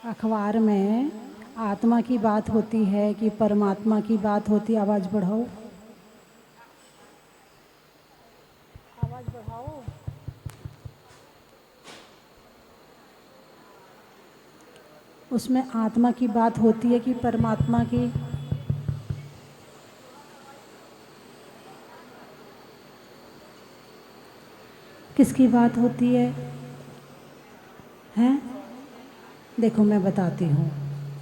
अखबार में आत्मा की बात होती है कि परमात्मा की बात होती है? आवाज़ बढ़ाओ, आवाज़ बढ़ाओ। उसमें आत्मा की बात होती है कि परमात्मा की? किसकी बात होती है? हैं? देखो मैं बताती हूँ।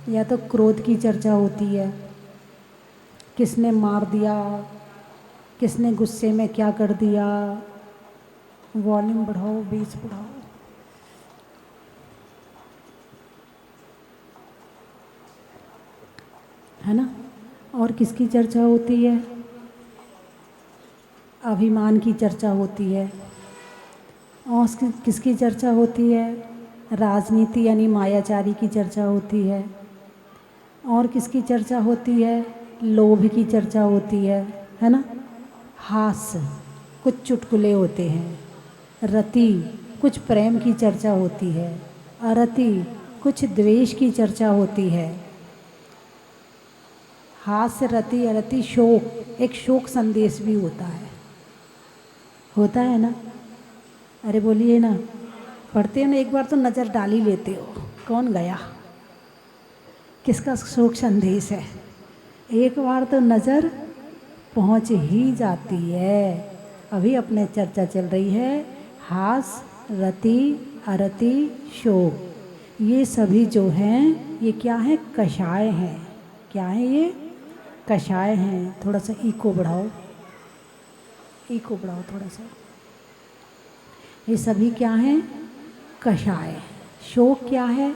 या तो क्रोध की चर्चा होती है, किसने मार दिया, किसने गुस्से में क्या कर दिया। वॉल्यूम बढ़ाओ, बेस बढ़ाओ। है ना? और किसकी चर्चा होती है? अभिमान की चर्चा होती है। और किसकी चर्चा होती है? राजनीति यानी मायाचारी की चर्चा होती है। और किसकी चर्चा होती है? लोभ की चर्चा होती है ना? हास्य, कुछ चुटकुले होते हैं। रति, कुछ प्रेम की चर्चा होती है। अरति, कुछ द्वेष की चर्चा होती है। हास्य, रति, अरति, शोक, एक शोक संदेश भी होता है ना? अरे बोलिए ना, पढ़ते हो ना? एक बार तो नज़र डाल ही लेते हो, कौन गया, किसका शोक संदेश है। एक बार तो नज़र पहुंच ही जाती है। अभी अपने चर्चा चल रही है हास, रति, अरति, शोक। ये सभी जो हैं ये क्या हैं? कषाय हैं। क्या हैं ये? कषाय हैं। थोड़ा सा इको बढ़ाओ, इको बढ़ाओ थोड़ा सा। ये सभी क्या हैं? कषाय। शोक क्या है?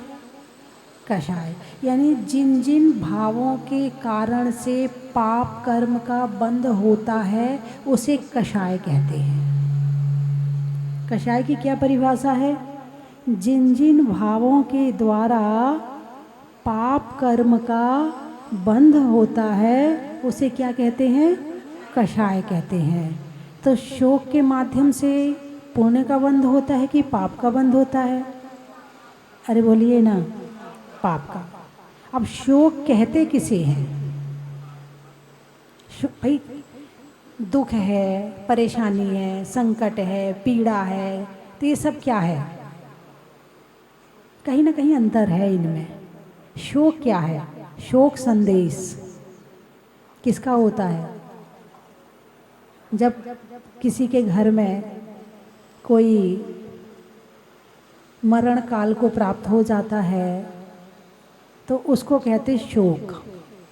कषाय। यानी जिन जिन भावों के कारण से पाप कर्म का बंध होता है उसे कषाय कहते हैं। कषाय की क्या परिभाषा है? जिन जिन भावों के द्वारा पाप कर्म का बंध होता है उसे क्या कहते हैं? कषाय कहते हैं। तो शोक के माध्यम से पुण्य का बंध होता है कि पाप का बंध होता है? अरे बोलिए ना, पाप का। अब शोक कहते किसे हैं? भाई दुख है, परेशानी है, संकट है, पीड़ा है, तो ये सब क्या है? कहीं ना कहीं अंतर है इनमें। शोक क्या है? शोक संदेश किसका होता है? जब किसी के घर में कोई मरण काल को प्राप्त हो जाता है तो उसको कहते शोक।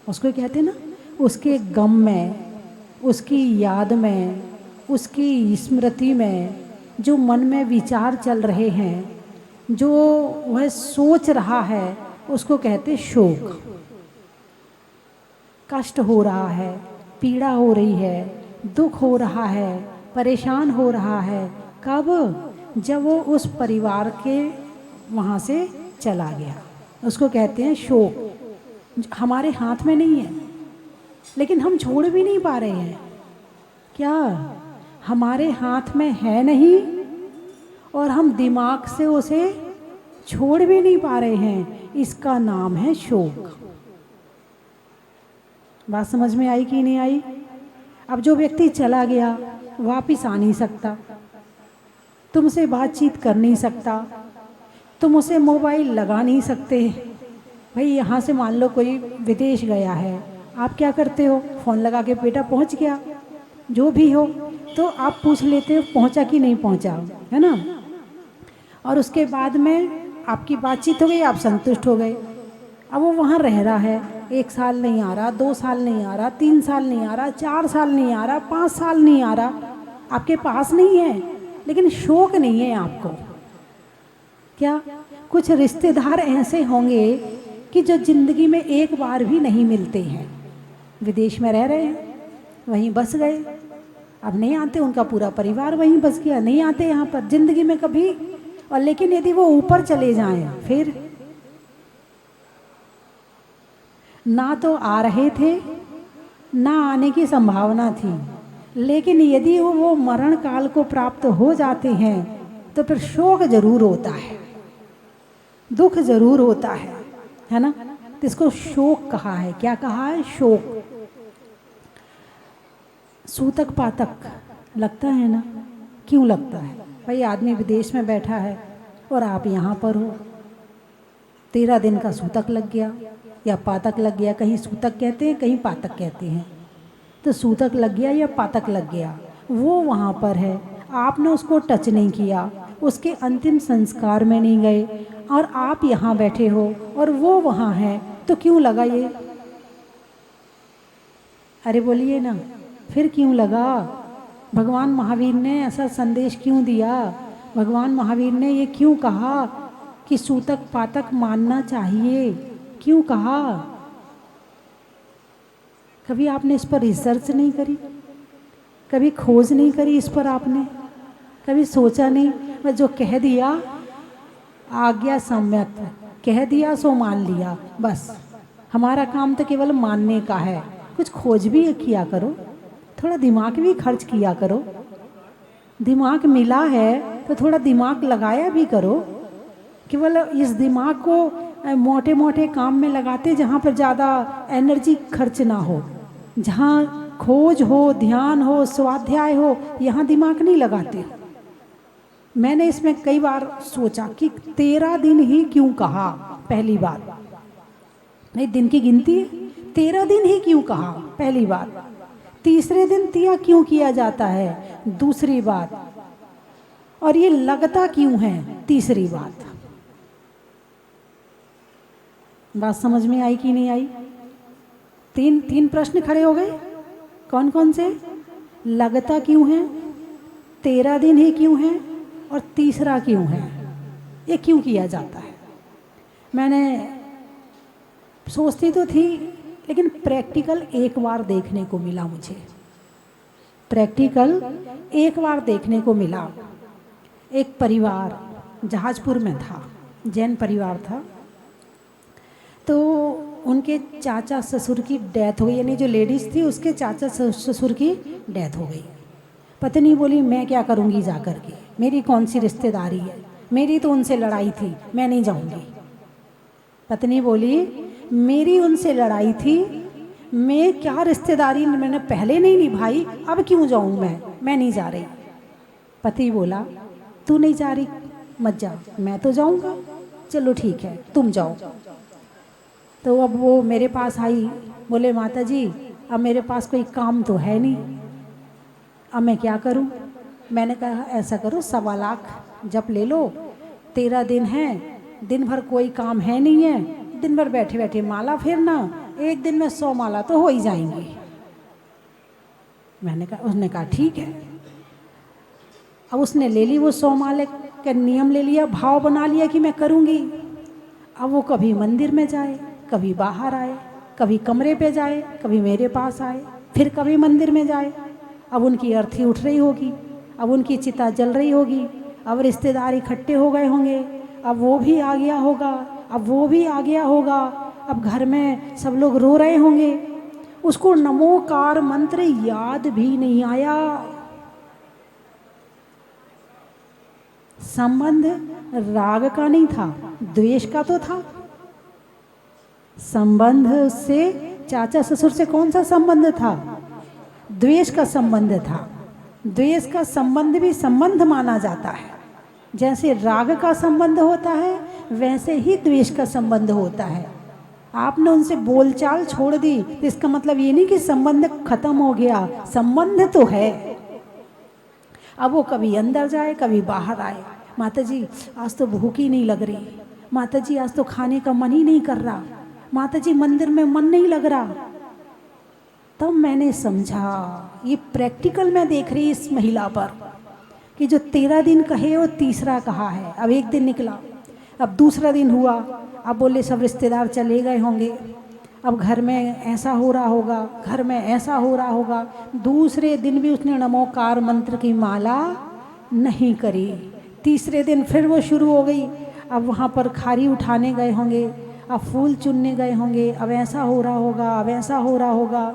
उसको कहते ना, उसके गम में, उसकी याद में, उसकी स्मृति में जो मन में विचार चल रहे हैं, जो वह सोच रहा है, उसको कहते शोक। कष्ट हो रहा है, पीड़ा हो रही है, दुख हो रहा है, परेशान हो रहा है। कब? जब वो उस परिवार के वहाँ से चला गया, उसको कहते हैं शोक। हमारे हाथ में नहीं है लेकिन हम छोड़ भी नहीं पा रहे हैं। क्या हमारे हाथ में है नहीं और हम दिमाग से उसे छोड़ भी नहीं पा रहे हैं? इसका नाम है शोक। बात समझ में आई कि नहीं आई? अब जो व्यक्ति चला गया वापिस आ नहीं सकता, तुमसे बातचीत कर नहीं सकता, तुम उसे मोबाइल लगा नहीं सकते। भाई यहाँ से मान लो कोई विदेश गया है, आप क्या करते हो? फ़ोन लगा के बेटा पहुँच गया, जो भी हो, तो आप पूछ लेते हो पहुँचा कि नहीं पहुँचा, है ना? और उसके बाद में आपकी बातचीत हो गई, आप संतुष्ट हो गए। अब वो वहाँ रह रहा है, 1 साल नहीं आ रहा, 2 साल नहीं आ रहा, 3 साल नहीं आ रहा, 4 साल नहीं आ रहा, 5 साल नहीं आ रहा, आपके पास नहीं है, लेकिन शोक नहीं है आपको। क्या कुछ रिश्तेदार ऐसे होंगे कि जो ज़िंदगी में एक बार भी नहीं मिलते हैं, विदेश में रह रहे हैं, वहीं बस गए, अब नहीं आते, उनका पूरा परिवार वहीं बस गया, नहीं आते यहाँ पर ज़िंदगी में कभी। और लेकिन यदि वो ऊपर चले जाएं, फिर ना तो आ रहे थे, ना आने की संभावना थी, लेकिन यदि वो मरण काल को प्राप्त हो जाते हैं तो फिर शोक जरूर होता है, दुख जरूर होता है। है ना। तो इसको शोक कहा है। क्या कहा है? शोक। सूतक पातक लगता है ना, क्यों लगता है भाई? आदमी विदेश में बैठा है और आप यहाँ पर हो, 13 दिन का सूतक लग गया या पातक लग गया। कहीं सूतक कहते हैं, कहीं पातक कहते हैं। तो सूतक लग गया या पातक लग गया, वो वहाँ पर है, आपने उसको टच नहीं किया, उसके अंतिम संस्कार में नहीं गए, और आप यहाँ बैठे हो और वो वहाँ है, तो क्यों लगा ये? अरे बोलिए ना, फिर क्यों लगा? भगवान महावीर ने ऐसा संदेश क्यों दिया? भगवान महावीर ने ये क्यों कहा कि सूतक पातक मानना चाहिए? क्यों कहा? कभी आपने इस पर रिसर्च नहीं करी? कभी खोज नहीं करी इस पर आपने? कभी सोचा नहीं? बस जो कह दिया, आज्ञा सम्यक, कह दिया सो मान लिया, बस। हमारा काम तो केवल मानने का है। कुछ खोज भी किया करो, थोड़ा दिमाग भी खर्च किया करो। दिमाग मिला है तो थोड़ा दिमाग लगाया भी करो। केवल इस दिमाग को मोटे मोटे काम में लगाते जहाँ पर ज़्यादा एनर्जी खर्च ना हो, जहाँ खोज हो, ध्यान हो, स्वाध्याय हो, यहाँ दिमाग नहीं लगाते। मैंने इसमें कई बार सोचा कि 13 दिन ही क्यों कहा? पहली बात, नहीं दिन की गिनती है, 13 दिन ही क्यों कहा? पहली बात। तीसरे दिन तिया क्यों किया जाता है? दूसरी बात। और ये लगता क्यों है? तीसरी बात। बात समझ में आई कि नहीं आई? तीन प्रश्न खड़े हो गए। कौन कौन से? लगता क्यों है, 13 दिन ही क्यों है, और तीसरा क्यों है? ये क्यों किया जाता है? मैंने सोचती तो थी, लेकिन प्रैक्टिकल एक बार देखने को मिला मुझे। प्रैक्टिकल एक बार देखने को मिला। एक परिवार जहाजपुर में था, जैन परिवार था। तो उनके चाचा ससुर की डेथ हो गई, यानी जो लेडीज़ थी उसके चाचा ससुर की डेथ हो गई। पत्नी बोली मैं क्या करूँगी जा कर के, मेरी कौन सी रिश्तेदारी है, मेरी तो उनसे लड़ाई थी, मैं नहीं जाऊँगी। पत्नी बोली मेरी उनसे लड़ाई थी, मैं क्या रिश्तेदारी मैंने पहले नहीं निभाई, अब क्यों जाऊँ मैं नहीं जा रही। पति बोला तू नहीं जा रही मत जा, मैं तो जाऊँगा। चलो ठीक है तुम जाओ। तो अब वो मेरे पास आई, बोले माता जी अब मेरे पास कोई काम तो है नहीं, अब मैं क्या करूं? मैंने कहा ऐसा करो 1.25 लाख जप ले लो, 13 दिन हैं, दिन भर कोई काम है नहीं है, दिन भर बैठे बैठे माला फेरना, एक दिन में 100 माला तो हो ही जाएंगी। मैंने कहा, उसने कहा ठीक है। अब उसने ले ली वो 100 माले का नियम ले लिया, भाव बना लिया कि मैं करूँगी। अब वो कभी मंदिर में जाए, कभी बाहर आए, कभी कमरे पे जाए, कभी मेरे पास आए, फिर कभी मंदिर में जाए। अब उनकी अर्थी उठ रही होगी, अब उनकी चिता जल रही होगी, अब रिश्तेदार इकट्ठे हो गए होंगे, अब वो भी आ गया होगा, अब वो भी आ गया होगा, अब घर में सब लोग रो रहे होंगे। उसको नमोकार मंत्र याद भी नहीं आया। संबंध राग का नहीं था, द्वेष का तो था। संबंध से चाचा ससुर से कौन सा संबंध था? द्वेष का संबंध था। द्वेष का संबंध भी संबंध माना जाता है। जैसे राग का संबंध होता है वैसे ही द्वेष का संबंध होता है। आपने उनसे बोलचाल छोड़ दी तो इसका मतलब ये नहीं कि संबंध खत्म हो गया, संबंध तो है। अब वो कभी अंदर जाए कभी बाहर आए, माता जी आज तो भूख ही नहीं लग रही, माता जी आज तो खाने का मन ही नहीं कर रहा, माता जी मंदिर में मन नहीं लग रहा। तब मैंने समझा, ये प्रैक्टिकल मैं देख रही इस महिला पर कि जो 13 दिन कहे वो तीसरा कहा है। अब एक दिन निकला, अब दूसरा दिन हुआ, अब बोले सब रिश्तेदार चले गए होंगे, अब घर में ऐसा हो रहा होगा, घर में ऐसा हो रहा होगा। दूसरे दिन भी उसने नमोकार मंत्र की माला नहीं करी। तीसरे दिन फिर वो शुरू हो गई, अब वहाँ पर खारी उठाने गए होंगे, अब फूल चुनने गए होंगे, अब ऐसा हो रहा होगा, अब ऐसा हो रहा होगा।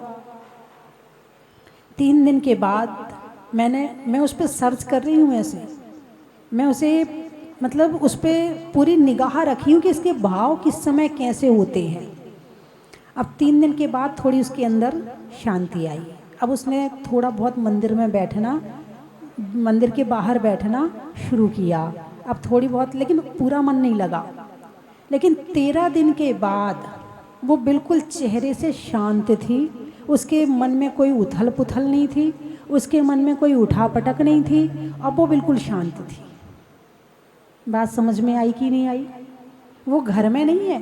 3 दिन के बाद मैं उस पर सर्च कर रही हूँ, ऐसे मैं उसे मतलब उस पर पूरी निगाह रखी हूँ कि इसके भाव किस समय कैसे होते हैं। अब 3 दिन के बाद थोड़ी उसके अंदर शांति आई। अब उसने थोड़ा बहुत मंदिर में बैठना, मंदिर के बाहर बैठना शुरू किया। अब थोड़ी बहुत, लेकिन पूरा मन नहीं लगा। लेकिन 13 दिन के बाद वो बिल्कुल चेहरे से शांत थी। उसके मन में कोई उथल पुथल नहीं थी, उसके मन में कोई उठा पटक नहीं थी। अब वो बिल्कुल शांत थी। बात समझ में आई कि नहीं आई? वो घर में नहीं है,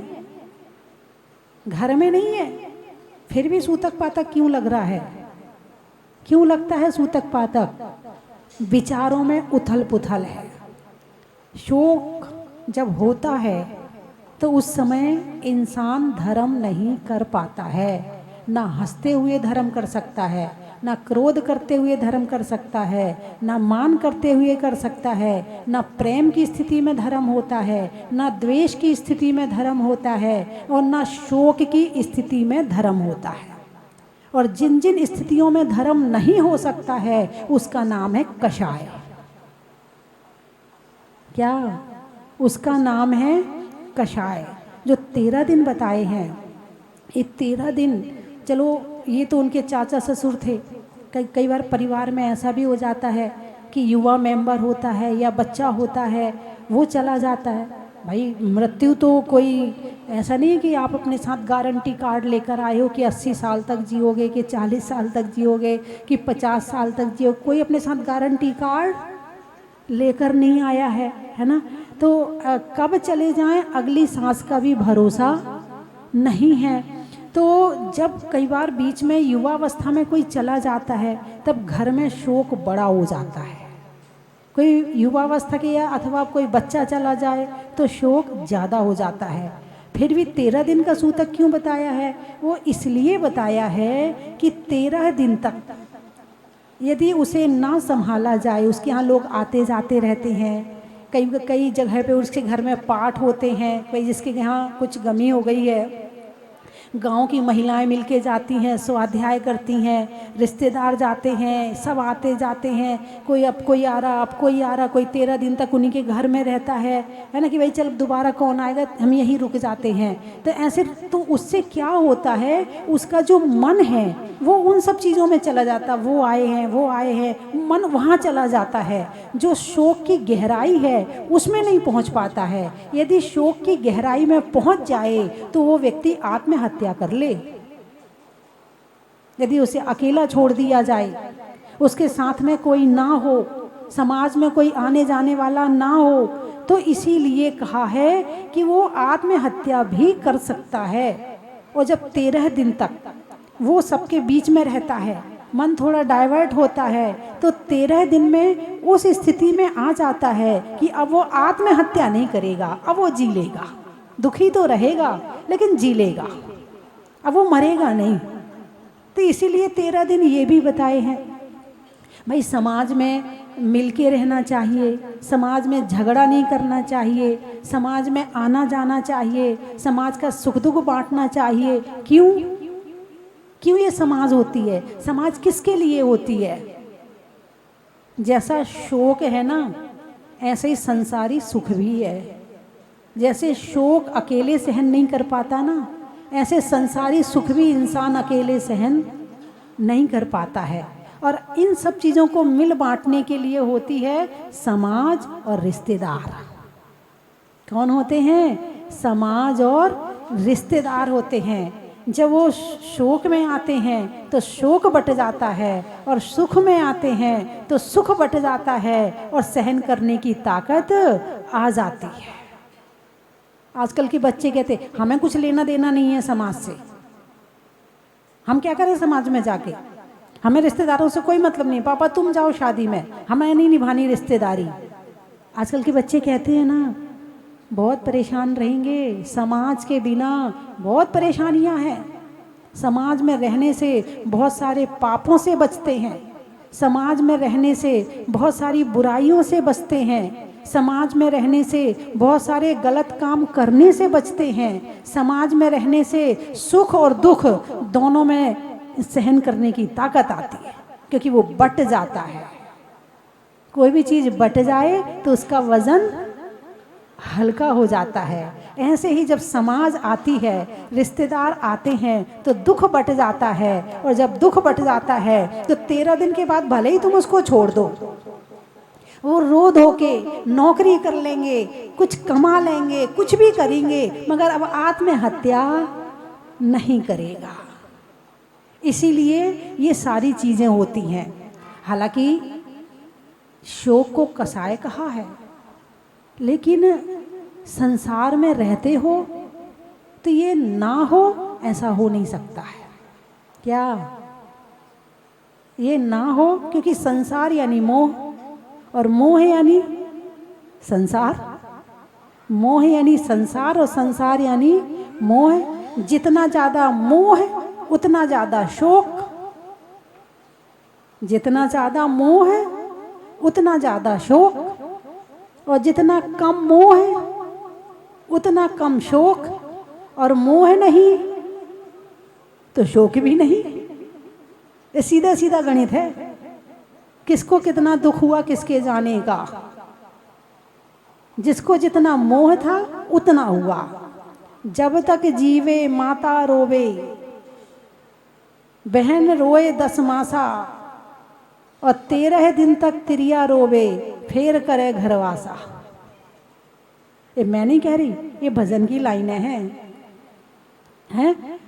घर में नहीं है, फिर भी सूतक पातक क्यों लग रहा है? क्यों लगता है सूतक पातक? विचारों में उथल पुथल है। शोक जब होता है तो उस समय इंसान धर्म नहीं कर पाता है। ना हंसते हुए धर्म कर सकता है, ना क्रोध करते हुए धर्म कर सकता है, ना मान करते हुए कर सकता है, ना प्रेम की स्थिति में धर्म होता है, ना द्वेष की स्थिति में धर्म होता है, और ना शोक की स्थिति में धर्म होता है। और जिन जिन स्थितियों में धर्म नहीं हो सकता है उसका नाम है कषाय। क्या? उसका नाम है कषाय। जो 13 दिन बताए हैं, ये 13 दिन, चलो ये तो उनके चाचा ससुर थे। कई बार परिवार में ऐसा भी हो जाता है कि युवा मेंबर होता है या बच्चा होता है, वो चला जाता है। भाई मृत्यु तो कोई ऐसा नहीं है कि आप अपने साथ गारंटी कार्ड लेकर आए हो कि 80 साल तक जियोगे, कि 40 साल तक जियोगे, कि 50 साल तक जियो। कोई अपने साथ गारंटी कार्ड लेकर नहीं आया है ना। तो कब चले जाएं अगली सांस का भी भरोसा नहीं है। तो जब कई बार बीच में युवावस्था में कोई चला जाता है तब घर में शोक बड़ा हो जाता है। कोई युवावस्था के या अथवा कोई बच्चा चला जाए तो शोक ज़्यादा हो जाता है। फिर भी 13 दिन का सूतक क्यों बताया है? वो इसलिए बताया है कि 13 दिन तक यदि उसे ना संभाला जाए, उसके यहाँ लोग आते जाते रहते हैं, कई जगह पे उसके घर में पाठ होते हैं, कोई जिसके यहाँ कुछ गमी हो गई है, गांव की महिलाएं मिलके जाती हैं, स्वाध्याय करती हैं, रिश्तेदार जाते हैं, सब आते जाते हैं, कोई अब कोई आ रहा, अब कोई आ रहा, कोई 13 दिन तक उन्हीं के घर में रहता है ना, कि भाई चल दोबारा कौन आएगा, हम यहीं रुक जाते हैं। तो ऐसे तो उससे क्या होता है, उसका जो मन है वो उन सब चीज़ों में चला जाता, वो आए हैं, वो आए हैं, मन वहाँ चला जाता है। जो शोक की गहराई है उसमें नहीं पहुँच पाता है। यदि शोक की गहराई में पहुँच जाए तो वो व्यक्ति आत्महत्या कर ले। यदि उसे अकेला छोड़ दिया जाए, उसके साथ में कोई ना हो, समाज में कोई आने जाने वाला ना हो, तो इसीलिए कहा है कि वो आत्महत्या भी कर सकता है। और जब 13 दिन तक वो सबके बीच में रहता है, मन थोड़ा डाइवर्ट होता है, तो 13 दिन में उस स्थिति में आ जाता है कि अब वो आत्महत्या नहीं करेगा, अब वो जी लेगा। दुखी तो रहेगा लेकिन जी लेगा, अब वो मरेगा नहीं। तो इसीलिए 13 दिन ये भी बताए हैं। भाई समाज में मिल के रहना चाहिए, समाज में झगड़ा नहीं करना चाहिए, समाज में आना जाना चाहिए, समाज का सुख दुख बांटना चाहिए। क्यों ये समाज होती है? समाज किसके लिए होती है? जैसा शोक है ना, ऐसे ही संसारी सुख भी है। जैसे शोक अकेले सहन नहीं कर पाता ना, ऐसे संसारी सुख भी इंसान अकेले सहन नहीं कर पाता है। और इन सब चीज़ों को मिल बांटने के लिए होती है समाज और रिश्तेदार। कौन होते हैं? समाज और रिश्तेदार होते हैं। जब वो शोक में आते हैं तो शोक बट जाता है, और सुख में आते हैं तो सुख बट जाता है, और सहन करने की ताकत आ जाती है। आजकल के बच्चे कहते हमें कुछ लेना देना नहीं है समाज से, हम क्या करें समाज में जाके, हमें रिश्तेदारों से कोई मतलब नहीं, पापा तुम जाओ शादी में, हमें नहीं निभानी रिश्तेदारी। आजकल के बच्चे कहते हैं ना, बहुत परेशान रहेंगे समाज के बिना, बहुत परेशानियां हैं। समाज में रहने से बहुत सारे पापों से बचते हैं, समाज में रहने से बहुत सारी बुराइयों से बचते हैं, समाज में रहने से बहुत सारे गलत काम करने से बचते हैं, समाज में रहने से सुख और दुख दोनों में सहन करने की ताकत आती है, क्योंकि वो बट जाता है। कोई भी चीज़ बट जाए तो उसका वजन हल्का हो जाता है। ऐसे ही जब समाज आती है, रिश्तेदार आते हैं तो दुख बट जाता है, और जब दुख बट जाता है तो 13 दिन के बाद भले ही तुम उसको छोड़ दो, वो रो धो के नौकरी कर लेंगे, कुछ कमा लेंगे, कुछ भी करेंगे, मगर अब आत्महत्या नहीं करेगा। इसीलिए ये सारी चीज़ें होती हैं। हालांकि शोक को कसाय कहा है, लेकिन संसार में रहते हो तो ये ना हो, ऐसा हो नहीं सकता है। क्या ये ना हो? क्योंकि संसार यानी मोह, और मोह यानी संसार, मोह यानी संसार, और संसार यानी मोह। जितना ज़्यादा मोह उतना ज़्यादा शोक, जितना ज़्यादा मोह है उतना ज़्यादा शोक, और जितना कम मोह है उतना कम शोक, और मोह नहीं तो शोक भी नहीं। ये सीधा सीधा गणित है। किसको कितना दुख हुआ किसके जाने का। जिसको जितना मोह था उतना हुआ। जब तक जीवे माता रोवे, बहन रोए 10 मासा, और 13 दिन तक तिरिया रोवे, फिर करे घरवासा। ये मैं नहीं कह रही, ये भजन की लाइनें हैं।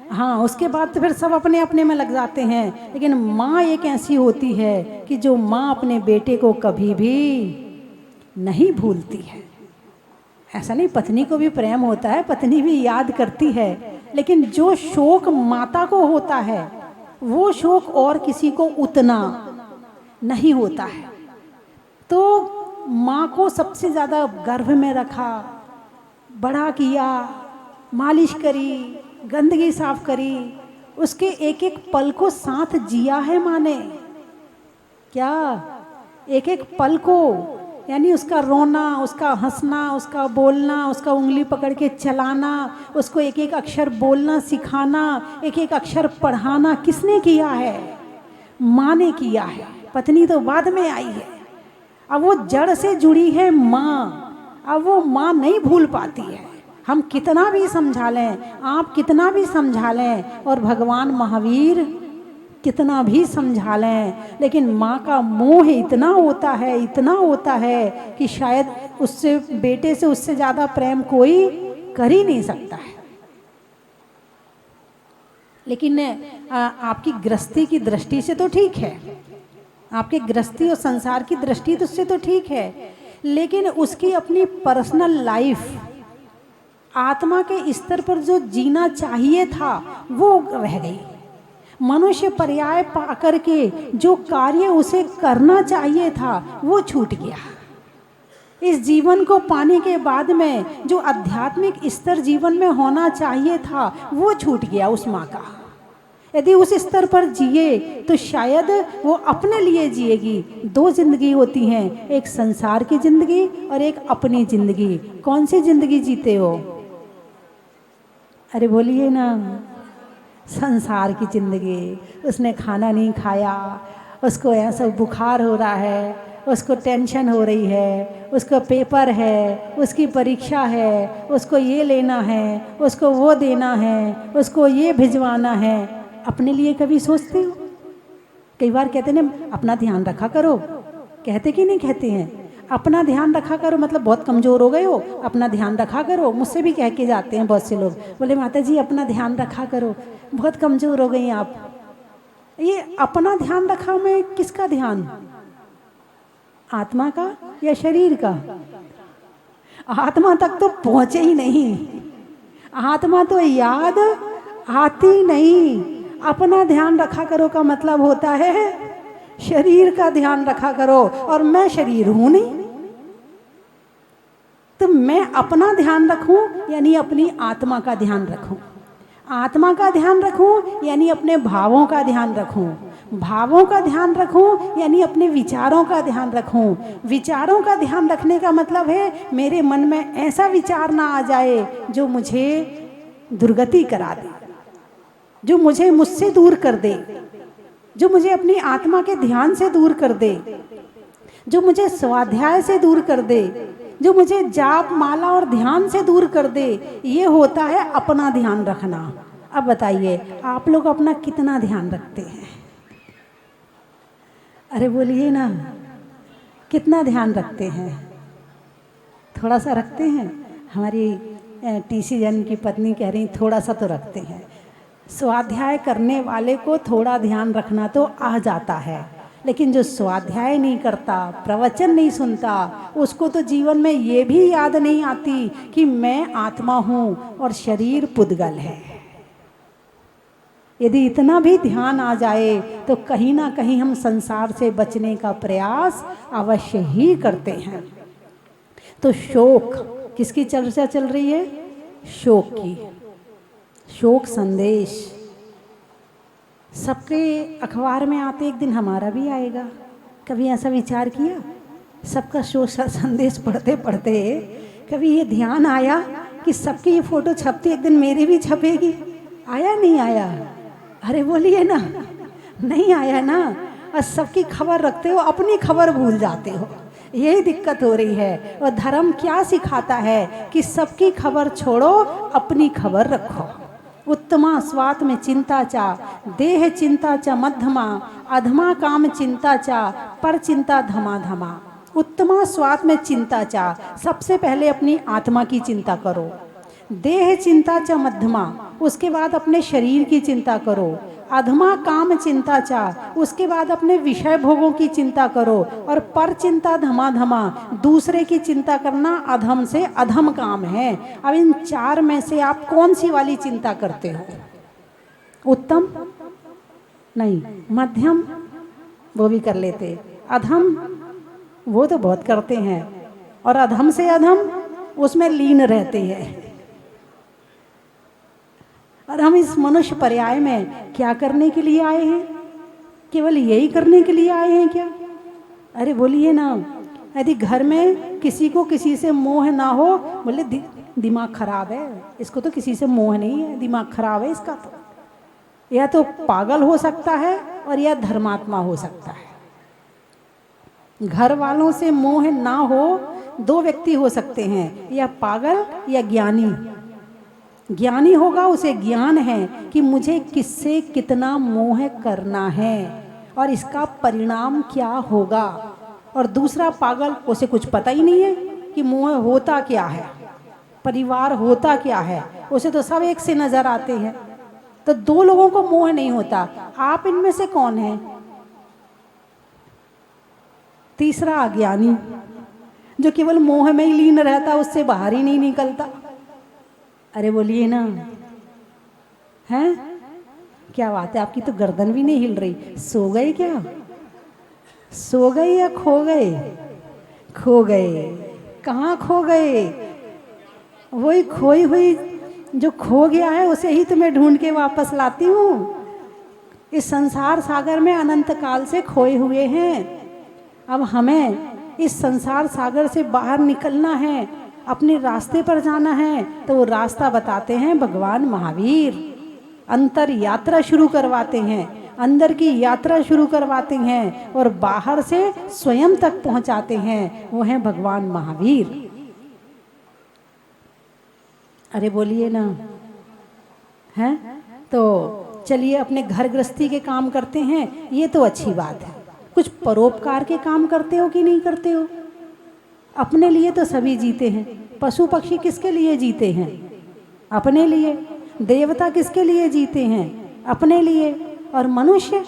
हाँ, उसके बाद तो फिर सब अपने अपने में लग जाते हैं। लेकिन माँ एक ऐसी होती है कि जो माँ अपने बेटे को कभी भी नहीं भूलती है। ऐसा नहीं, पत्नी को भी प्रेम होता है, पत्नी भी याद करती है, लेकिन जो शोक माता को होता है वो शोक और किसी को उतना नहीं होता है। तो माँ को सबसे ज़्यादा गर्भ में रखा, बड़ा किया, मालिश करी, गंदगी साफ करी, उसके एक एक पल को साथ जिया है माँ ने। क्या एक एक पल को, यानी उसका रोना, उसका हंसना, उसका बोलना, उसका उंगली पकड़ के चलाना, उसको एक एक अक्षर बोलना सिखाना, एक एक अक्षर पढ़ाना किसने किया है? माँ ने किया है। पत्नी तो बाद में आई है। अब वो जड़ से जुड़ी है माँ, अब वो माँ नहीं भूल पाती है। हम कितना भी समझा लें, आप कितना भी समझा लें, और भगवान महावीर कितना भी समझा लें, लेकिन माँ का मोह इतना होता है, इतना होता है कि शायद उससे, बेटे से उससे ज़्यादा प्रेम कोई कर ही नहीं सकता है। लेकिन आपकी गृहस्थी की दृष्टि से तो ठीक है, आपके गृहस्थी और संसार की दृष्टि तो उससे तो ठीक है, लेकिन उसकी अपनी पर्सनल लाइफ, आत्मा के स्तर पर जो जीना चाहिए था वो रह गई। मनुष्य पर्याय पा करके जो कार्य उसे करना चाहिए था वो छूट गया। इस जीवन को पाने के बाद में जो आध्यात्मिक स्तर जीवन में होना चाहिए था वो छूट गया उस माँ का। यदि उस स्तर पर जिए तो शायद वो अपने लिए जिएगी। 2 जिंदगी होती हैं, एक संसार की जिंदगी और एक अपनी जिंदगी। कौन सी जिंदगी जीते हो? अरे बोलिए ना, संसार की जिंदगी। उसने खाना नहीं खाया, उसको ऐसा बुखार हो रहा है, उसको टेंशन हो रही है, उसको पेपर है, उसकी परीक्षा है, उसको ये लेना है, उसको वो देना है, उसको ये भिजवाना है। अपने लिए कभी सोचते हो? कई बार कहते हैं ना, अपना ध्यान रखा करो। कहते कि नहीं कहते हैं? अपना ध्यान रखा करो मतलब बहुत कमज़ोर हो गए हो, अपना ध्यान रखा करो। मुझसे भी कह के जाते हैं बहुत से लोग, बोले माता जी अपना ध्यान रखा करो, बहुत कमज़ोर हो गई आप। ये अपना ध्यान रखा में किसका ध्यान? आत्मा का या शरीर का? आत्मा तक तो पहुँचे ही नहीं, आत्मा तो याद आती नहीं। अपना ध्यान रखा करो का मतलब होता है शरीर का ध्यान रखा करो, और मैं शरीर हूं नहीं। तो मैं अपना ध्यान रखूं यानी अपनी आत्मा का ध्यान रखूं, आत्मा का ध्यान रखूं यानी अपने भावों का ध्यान रखूं, भावों का ध्यान रखूं यानी अपने विचारों का ध्यान रखूं। विचारों का ध्यान रखने का मतलब है मेरे मन में ऐसा विचार ना आ जाए जो मुझे दुर्गति करा दे, जो मुझे मुझसे दूर कर दे, जो मुझे अपनी आत्मा के ध्यान से दूर कर दे, जो मुझे स्वाध्याय से दूर कर दे, जो मुझे जाप माला और ध्यान से दूर कर दे, ये होता है अपना ध्यान रखना। अब बताइए आप लोग अपना कितना ध्यान रखते हैं? अरे बोलिए ना, कितना ध्यान रखते हैं? थोड़ा सा रखते हैं? हमारी टीसी जन की पत्नी कह रही थोड़ा सा तो रखते हैं। स्वाध्याय करने वाले को थोड़ा ध्यान रखना तो आ जाता है, लेकिन जो स्वाध्याय नहीं करता, प्रवचन नहीं सुनता, उसको तो जीवन में ये भी याद नहीं आती कि मैं आत्मा हूँ और शरीर पुद्गल है। यदि इतना भी ध्यान आ जाए तो कहीं ना कहीं हम संसार से बचने का प्रयास अवश्य ही करते हैं। तो शोक, किसकी चर्चा चल रही है? शोक की। शोक संदेश सबके अखबार में आते, एक दिन हमारा भी आएगा। कभी ऐसा विचार किया? सबका शोक संदेश पढ़ते पढ़ते कभी ये ध्यान आया कि सबकी ये फोटो छपती, एक दिन मेरी भी छपेगी? आया नहीं आया? अरे बोलिए ना, नहीं आया ना। और सबकी खबर रखते हो, अपनी खबर भूल जाते हो, यही दिक्कत हो रही है। और धर्म क्या सिखाता है कि सबकी खबर छोड़ो, अपनी खबर रखो। उत्तमा स्वात में चिंता चा, देह चिंता चा मध्यमा, अधमा काम चिंता चा, पर चिंता धमा धमा। उत्तमा स्वात में चिंता चा, सबसे पहले अपनी आत्मा की चिंता करो। देह चिंता चा मध्यमा, उसके बाद अपने शरीर की चिंता करो। अधमा काम चिंता चा, उसके बाद अपने विषय भोगों की चिंता करो। और पर चिंता धमा धमा, दूसरे की चिंता करना अधम से अधम काम है। अब इन चार में से आप कौन सी वाली चिंता करते हो? उत्तम नहीं, मध्यम वो भी कर लेते, अधम वो तो बहुत करते हैं, और अधम से अधम उसमें लीन रहते हैं। और हम इस मनुष्य पर्याय में क्या करने के लिए आए हैं? केवल यही करने के लिए आए हैं क्या? अरे बोलिए ना, यदि घर में किसी को किसी से मोह ना हो, बोले दिमाग खराब है, इसको तो किसी से मोह नहीं है, दिमाग खराब है इसका। तो या तो पागल हो सकता है और या धर्मात्मा हो सकता है। घर वालों से मोह ना हो, दो व्यक्ति हो सकते हैं, या पागल या ज्ञानी। ज्ञानी होगा, उसे ज्ञान है कि मुझे किससे कितना मोह करना है और इसका परिणाम क्या होगा। और दूसरा पागल, उसे कुछ पता ही नहीं है कि मोह होता क्या है, परिवार होता क्या है, उसे तो सब एक से नजर आते हैं। तो दो लोगों को मोह नहीं होता। आप इनमें से कौन है? तीसरा अज्ञानी, जो केवल मोह में ही लीन रहता, उससे बाहर ही नहीं निकलता। अरे बोलिए ना, हैं? क्या बात है, आपकी तो गर्दन भी नहीं हिल रही। सो गए क्या? सो गए या खो गए? खो गए। कहाँ खो गए? वही खोई हुई जो खो गया है, उसे ही तो मैं ढूंढ के वापस लाती हूँ। इस संसार सागर में अनंत काल से खोए हुए हैं। अब हमें इस संसार सागर से बाहर निकलना है, अपने रास्ते पर जाना है। तो वो रास्ता बताते हैं भगवान महावीर। अंतर यात्रा शुरू करवाते हैं, अंदर की यात्रा शुरू करवाते हैं और बाहर से स्वयं तक पहुंचाते हैं। वो हैं भगवान महावीर। अरे बोलिए ना, हैं? तो चलिए अपने घर गृहस्थी के काम करते हैं, ये तो अच्छी बात है। कुछ परोपकार के काम करते हो कि नहीं करते हो? अपने लिए तो सभी जीते हैं। पशु पक्षी किसके लिए जीते हैं? अपने लिए। देवता किसके लिए जीते हैं? अपने लिए। और मनुष्य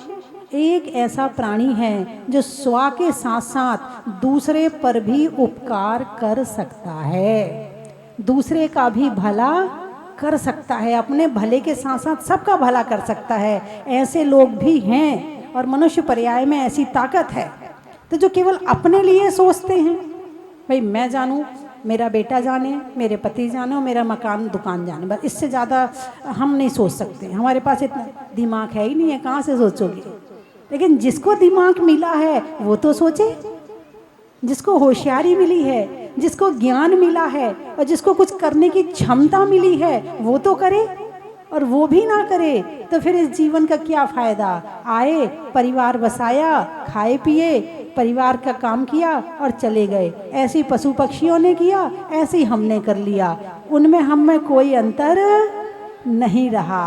एक ऐसा प्राणी है जो स्व के साथ साथ दूसरे पर भी उपकार कर सकता है, दूसरे का भी भला कर सकता है, अपने भले के साथ साथ सबका भला कर सकता है। ऐसे लोग भी हैं और मनुष्य पर्याय में ऐसी ताकत है। तो जो केवल अपने लिए सोचते हैं, भाई मैं जानूं, मेरा बेटा जाने, मेरे पति जाने और मेरा मकान दुकान जाने, बस इससे ज़्यादा हम नहीं सोच सकते। हमारे पास इतना दिमाग है ही नहीं है, कहाँ से सोचोगे? लेकिन जिसको दिमाग मिला है वो तो सोचे, जिसको होशियारी मिली है, जिसको ज्ञान मिला है और जिसको कुछ करने की क्षमता मिली है वो तो करे। और वो भी ना करे तो फिर इस जीवन का क्या फायदा? आए, परिवार बसाया, खाए पिए, परिवार का काम किया और चले गए। ऐसे पशु पक्षियों ने किया, ऐसे ही हमने कर लिया। उनमें हम में कोई अंतर नहीं रहा।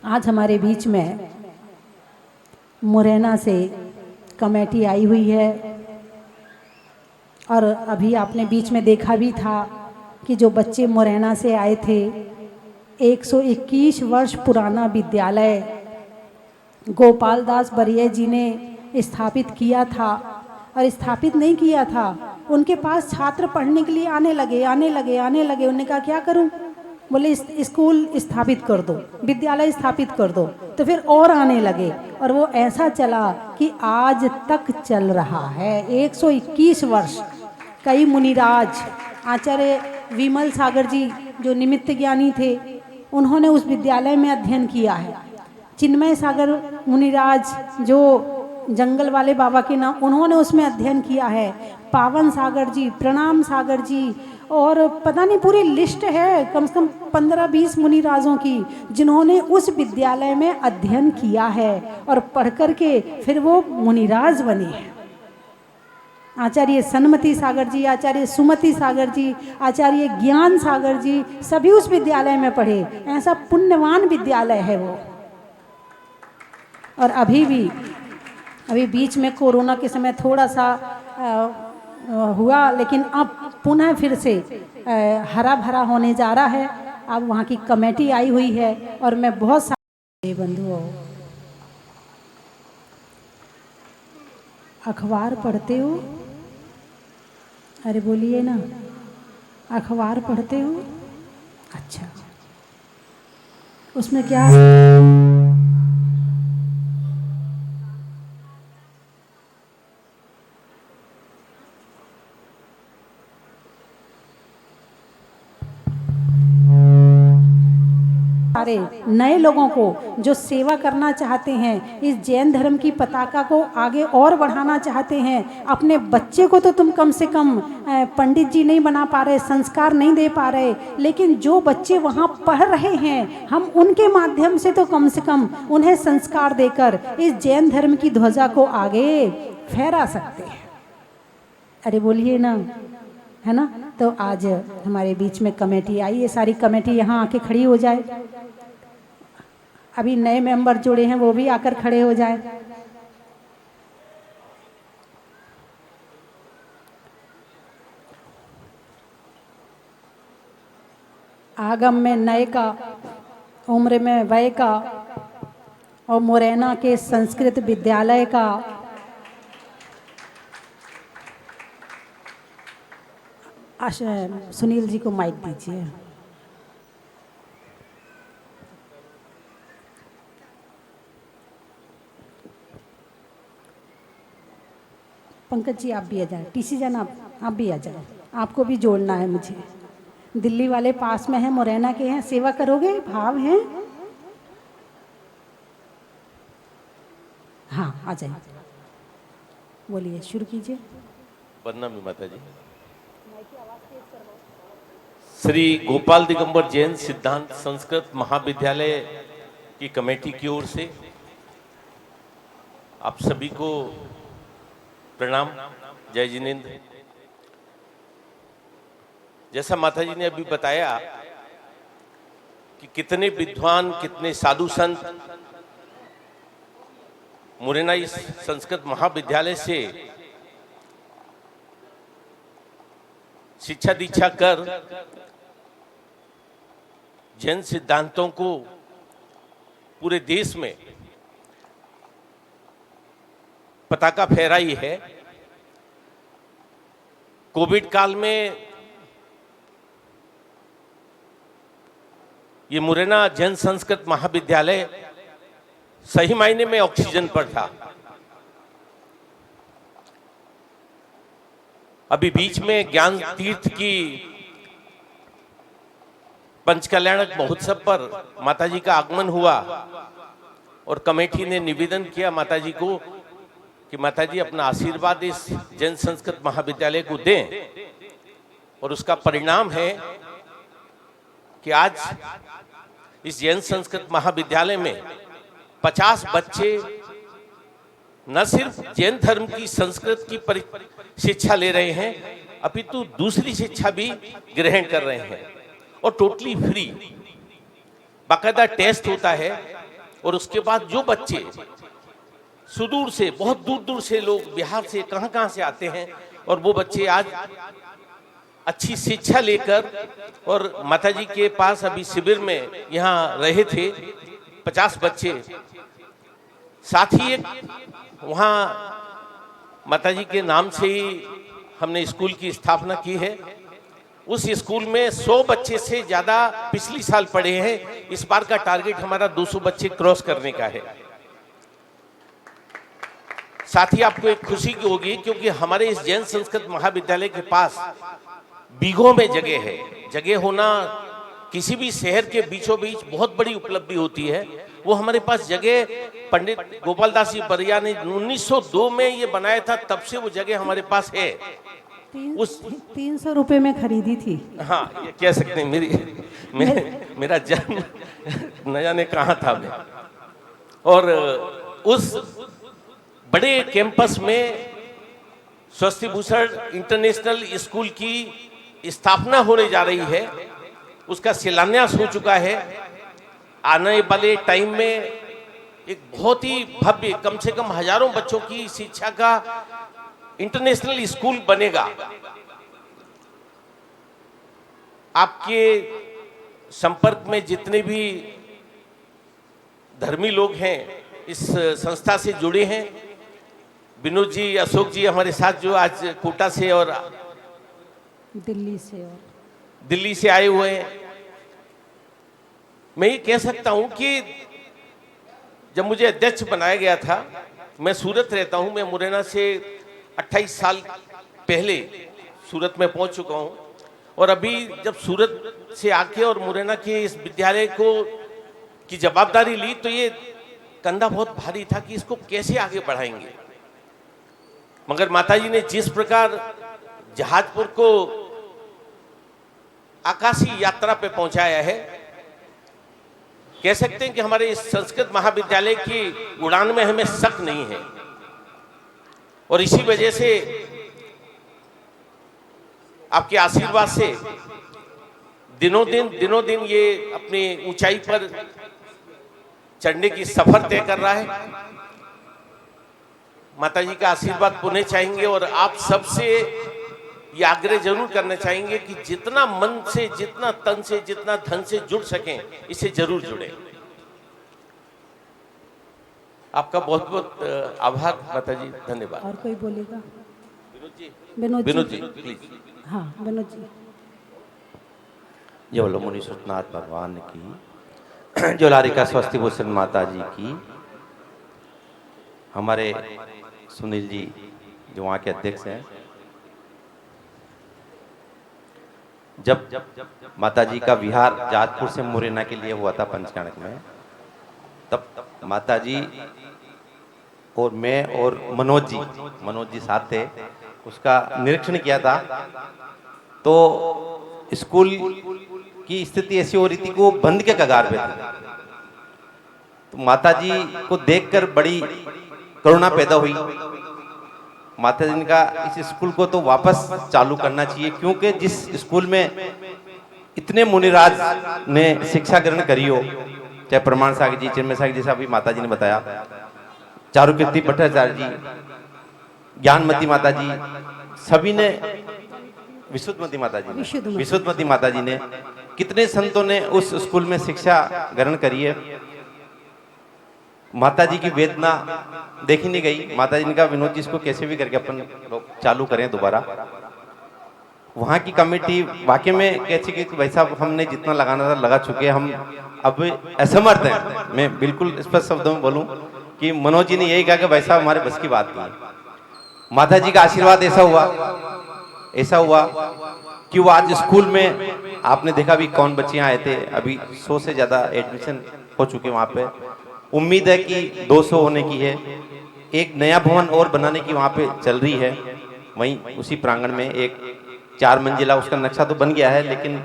आज हमारे बीच में मुरैना से कमेटी आई हुई है और अभी आपने बीच में देखा भी था कि जो बच्चे मुरैना से आए थे, 121 वर्ष पुराना विद्यालय गोपाल दास बरिया जी ने स्थापित किया था। और स्थापित नहीं किया था, उनके पास छात्र पढ़ने के लिए आने लगे। उन्होंने कहा क्या करूं? बोले स्कूल स्थापित कर दो, विद्यालय स्थापित कर दो। तो फिर और आने लगे और वो ऐसा चला कि आज तक चल रहा है। 121 वर्ष। कई मुनिराज, आचार्य विमल सागर जी जो निमित्त ज्ञानी थे, उन्होंने उस विद्यालय में अध्ययन किया है। चिन्मय सागर मुनिराज जो जंगल वाले बाबा के नाम, उन्होंने उसमें अध्ययन किया है। पावन सागर जी, प्रणाम सागर जी, और पता नहीं पूरी लिस्ट है कम से कम 15-20 मुनिराजों की, जिन्होंने उस विद्यालय में अध्ययन किया है और पढ़ कर के फिर वो मुनिराज बने हैं। आचार्य सन्मति सागर जी, आचार्य सुमति सागर जी, आचार्य ज्ञान सागर जी, सभी उस विद्यालय में पढ़े। ऐसा पुण्यवान विद्यालय है वो। और अभी बीच में कोरोना के समय थोड़ा सा हुआ, लेकिन अब पुनः फिर से हरा भरा होने जा रहा है। अब वहाँ की कमेटी आई हुई है और मैं बहुत सारे बंधुओं, अखबार पढ़ते हो? अरे बोलिए ना, अखबार पढ़ते हो? अच्छा, उसमें क्या सारे नए लोगों को जो सेवा करना चाहते हैं, इस जैन धर्म की पताका को आगे और बढ़ाना चाहते हैं। अपने बच्चे को तो तुम कम से कम पंडित जी नहीं बना पा रहे, संस्कार नहीं दे पा रहे, लेकिन जो बच्चे वहाँ पढ़ रहे हैं, हम उनके माध्यम से तो कम से कम उन्हें संस्कार देकर इस जैन धर्म की ध्वजा को आगे फहरा सकते हैं। अरे बोलिए ना, है ना? तो आज हमारे बीच में कमेटी आई है, सारी कमेटी यहाँ आके खड़ी हो जाए। अभी नए मेंबर जुड़े हैं, वो भी आकर खड़े हो जाए। आगम में नए का, उम्र में वय का, और मुरैना के संस्कृत विद्यालय का सुनील जी को माइक दीजिए। पंकज जी आप भी आ जाए, टीसी जान आप भी आ जाए, आपको भी जोड़ना है मुझे। दिल्ली वाले पास में हैं, मुरैना के हैं, सेवा करोगे? भाव हैं? हाँ आ जाइए, बोलिए, शुरू कीजिए। प्रणाम माता जी। श्री गोपाल दिगंबर जैन सिद्धांत संस्कृत महाविद्यालय की कमेटी की ओर से आप सभी को प्रणाम, जय जिनेन्द्र। जैसा माता जी ने अभी बताया कि कितने विद्वान, कितने साधु संत मुरैना इस संस्कृत महाविद्यालय से शिक्षा दीक्षा कर जैन सिद्धांतों को पूरे देश में पताका फहराई है। कोविड काल में ये मुरैना जैन संस्कृत महाविद्यालय सही मायने में ऑक्सीजन पर था। अभी बीच में ज्ञान तीर्थ की पंचकल्याणक महोत्सव पर माताजी का आगमन हुआ और कमेटी ने निवेदन किया माताजी को कि माताजी अपना आशीर्वाद इस जैन संस्कृत महाविद्यालय को दें। और उसका परिणाम है कि आज इस जैन संस्कृत महाविद्यालय में 50 बच्चे न सिर्फ जैन धर्म की संस्कृत की शिक्षा ले रहे हैं, अपितु दूसरी शिक्षा भी ग्रहण कर रहे हैं और टोटली फ्री। बाकायदा टेस्ट होता है और उसके बाद जो बच्चे सुदूर से, बहुत दूर दूर से लोग बिहार से कहां से आते हैं और वो बच्चे आज अच्छी शिक्षा लेकर, और माताजी के पास अभी शिविर में यहाँ रहे थे 50 बच्चे, साथ ही एक वहाँ माताजी के नाम से ही हमने स्कूल की स्थापना की है। उस स्कूल में 100 बच्चे से ज्यादा पिछली साल पढ़े हैं। इस बार का टारगेट हमारा 200 बच्चे क्रॉस करने का है। साथ ही आपको एक खुशी की होगी क्योंकि हमारे इस जैन संस्कृत महाविद्यालय के पास बीघों में जगह है। जगह होना किसी भी शहर के बीचों बीच बहुत बड़ी उपलब्धि होती है। वो हमारे पास जगह पंडित गोपाल दास जी बरिया ने 1902 में ये बनाया था, तब से वो जगह हमारे पास है। 300 रुपए में खरीदी थी। हाँ, ये कह सकते हैं मेरा जन्म न जाने कहाँ था मैं। और उस बड़े कैंपस में स्वस्ति भूषण इंटरनेशनल स्कूल की स्थापना होने जा रही है। उसका शिलान्यास हो चुका है। आने वाले टाइम में एक बहुत ही भव्य, कम से कम हजारों बच्चों की शिक्षा का इंटरनेशनल स्कूल बनेगा। आपके संपर्क में जितने भी धर्मी लोग हैं इस संस्था से जुड़े हैं, विनोद जी, अशोक जी हमारे साथ जो आज कोटा से और दिल्ली से आए हुए हैं। मैं ये कह सकता हूं कि जब मुझे अध्यक्ष बनाया गया था, मैं सूरत रहता हूं, मैं मुरैना से 28 साल पहले सूरत में पहुंच चुका हूं। और अभी जब सूरत से आके और मुरैना के इस विद्यालय को की जवाबदारी ली तो ये कंधा बहुत भारी था कि इसको कैसे आगे बढ़ाएंगे। मगर माताजी ने जिस प्रकार जहाजपुर को आकाशीय यात्रा पे पहुंचाया है, कह सकते हैं कि हमारे इस संस्कृत महाविद्यालय की उड़ान में हमें शक नहीं है। और इसी वजह से आपके आशीर्वाद से दिनों दिन ये अपनी ऊंचाई पर चढ़ने की सफर तय कर रहा है। माताजी का आशीर्वाद पुनः चाहेंगे और आप सबसे ये आग्रह जरूर करना चाहेंगे कि जितना मन से, जितना तन से, जितना धन से जुड़ सकें, इसे जरूर जुड़े। आपका बहुत बहुत आभार माताजी, धन्यवाद। और कोई बोलेगा? विनोद जी प्लीज। हाँ, विनोद जी। जो बोलो मुनि सतनाथ भगवान की, जो लारिका स्वस्ति भूषण माता जी की, हमारे सुनील जी जो वहाँ के अध्यक्ष हैं, जब माता जी का विहार जाजपुर से मुरैना के लिए हुआ था पंचकर्णक में, तब माता जी और मैं और मनोज जी साथ थे, उसका निरीक्षण किया था। तो स्कूल की स्थिति ऐसी हो रही थी कि वो बंद के कगार पे थे। तो माता जी को देखकर बड़ी करुणा पैदा हुई। माता जी ने कहा इस स्कूल को तो वापस चालू करना चाहिए, क्योंकि जिस स्कूल में इतने मुनिराज ने शिक्षा ग्रहण करी हो, चाहे प्रमाण सागर जी, चिन्मय सागर जी, जैसा अभी माता जी ने बताया, चारुकीर्ति भट्टाचार्य जी, ज्ञानमती माता जी, सभी ने, विशुद्धमती माता जी ने, कितने संतों ने उस स्कूल में शिक्षा ग्रहण करी है। माता जी की वेदना देखी नहीं गई। माता जी ने कहा विनोद जी इसको कैसे भी करके अपन लोग चालू करें दोबारा। वहाँ की कमेटी वाकई में कहती कि भाई साहब हमने जितना लगाना था लगा चुके हैं, हम अब असमर्थ हैं। मैं बिल्कुल स्पष्ट शब्दों में बोलूं कि मनोज जी ने यही कहा कि भाई साहब हमारे बस की बात नहीं। माता जी का आशीर्वाद ऐसा हुआ कि वो आज स्कूल में आपने देखा भी कौन बच्चे आए थे, अभी 100 से ज्यादा एडमिशन हो चुके वहाँ पे। उम्मीद है कि 200 होने की है। एक नया भवन और बनाने की वहाँ पे चल रही है। वहीं उसी प्रांगण में एक 4 मंजिला, उसका नक्शा तो बन गया है, लेकिन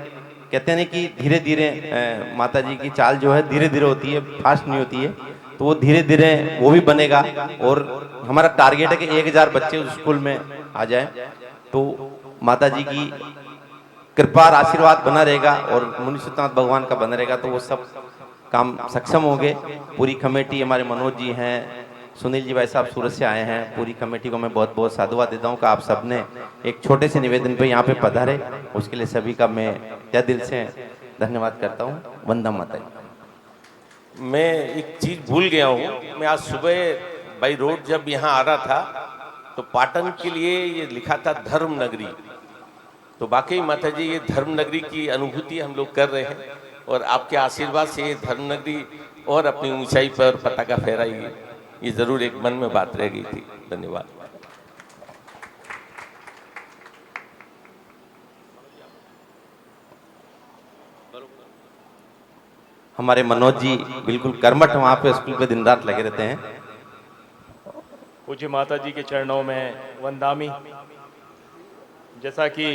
कहते हैं कि धीरे धीरे माता जी की चाल जो है धीरे धीरे होती है, फास्ट नहीं होती है। तो वो धीरे धीरे वो भी बनेगा। और हमारा टारगेट है कि 1000 बच्चे उस स्कूल में आ जाए। तो माता जी की कृपा और आशीर्वाद बना रहेगा और मुनीश्वरनाथ भगवान का बना रहेगा, तो वो सब काम सक्षम होंगे। पूरी कमेटी, हमारे मनोज जी हैं, सुनील जी भाई साहब सूरत से आए हैं, पूरी कमेटी को मैं बहुत बहुत साधुवाद देता हूँ कि आप सबने एक छोटे से निवेदन पे यहाँ पे पधारे, उसके लिए सभी का मैं तहे दिल से धन्यवाद करता हूँ। वंदना माता जी। मैं एक चीज भूल गया हूँ। मैं आज सुबह बाई रोड जब यहाँ आ रहा था तो पाटन के लिए ये लिखा था धर्म नगरी। तो वाकई माता जी ये धर्म नगरी की अनुभूति हम लोग कर रहे हैं और आपके आशीर्वाद से ये धर्म नगरी और अपनी ऊंचाई पर पताका फहराएगी। ये जरूर एक मन में बात रह गई थी। धन्यवाद। हमारे मनोज जी बिल्कुल कर्मठ वहां पे स्कूल पे दिन रात लगे रहते हैं। पूज्य माता जी के चरणों में वंदामी। जैसा कि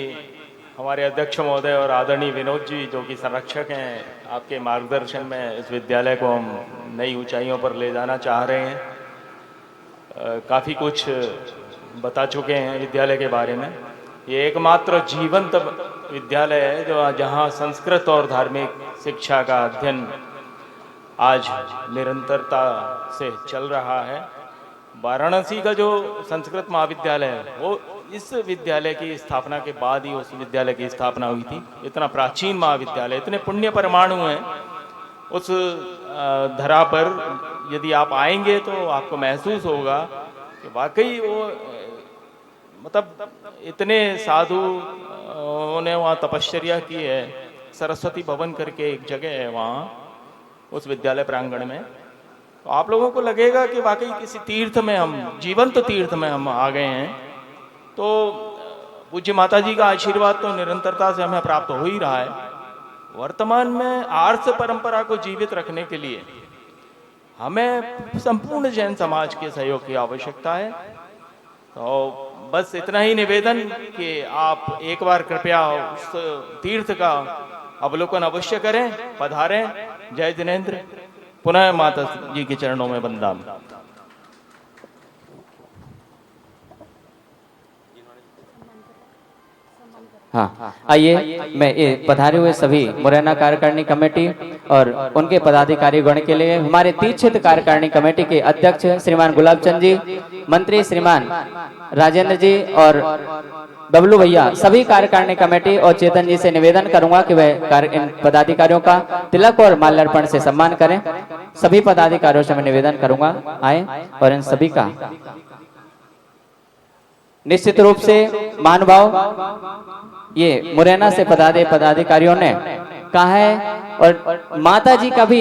हमारे अध्यक्ष महोदय और आदरणीय विनोद जी जो कि संरक्षक हैं, आपके मार्गदर्शन में इस विद्यालय को हम नई ऊंचाइयों पर ले जाना चाह रहे हैं। काफ़ी कुछ बता चुके हैं विद्यालय के बारे में। ये एकमात्र जीवंत विद्यालय है जो जहाँ संस्कृत और धार्मिक शिक्षा का अध्ययन आज निरंतरता से चल रहा है। वाराणसी का जो संस्कृत महाविद्यालय है वो इस विद्यालय की स्थापना के बाद ही उस विद्यालय की स्थापना हुई थी। इतना प्राचीन महाविद्यालय, इतने पुण्य परमाणु हैं उस धरा पर। यदि आप आएंगे तो आपको महसूस होगा कि वाकई वो मतलब इतने साधु ने वहाँ तपश्चर्या की है। सरस्वती भवन करके एक जगह है वहाँ उस विद्यालय प्रांगण में। तो आप लोगों को लगेगा कि वाकई किसी तीर्थ में हम, जीवंत तीर्थ में हम आ गए हैं। तो पूज्य माता जी का आशीर्वाद तो निरंतरता से हमें प्राप्त हो ही रहा है। वर्तमान में आर्ष परंपरा को जीवित रखने के लिए हमें संपूर्ण जैन समाज के सहयोग की आवश्यकता है। तो बस इतना ही निवेदन कि आप एक बार कृपया उस तीर्थ का अवलोकन अवश्य करें, पधारें। जय जिनेंद्र। पुनः माता जी के चरणों में वंदन। हाँ, आइए मैं पधारे हुए सभी मुरैना कार्यकारिणी कमेटी और उनके पदाधिकारी गण के लिए हमारे तीर्थ क्षेत्र कार्यकारिणी कमेटी के अध्यक्ष श्रीमान गुलाब चंद जी, मंत्री श्रीमान राजेंद्र जी और बबलू भैया, सभी कार्यकारिणी कमेटी और चेतन जी से निवेदन करूंगा कि वह इन पदाधिकारियों का तिलक और माल्यार्पण से सम्मान करें। सभी पदाधिकारियों से मैं निवेदन करूंगा आए और इन सभी का निश्चित रूप से मान भाव ये मुरैना से पदाधिकारियों ने कहा है और माता जी का भी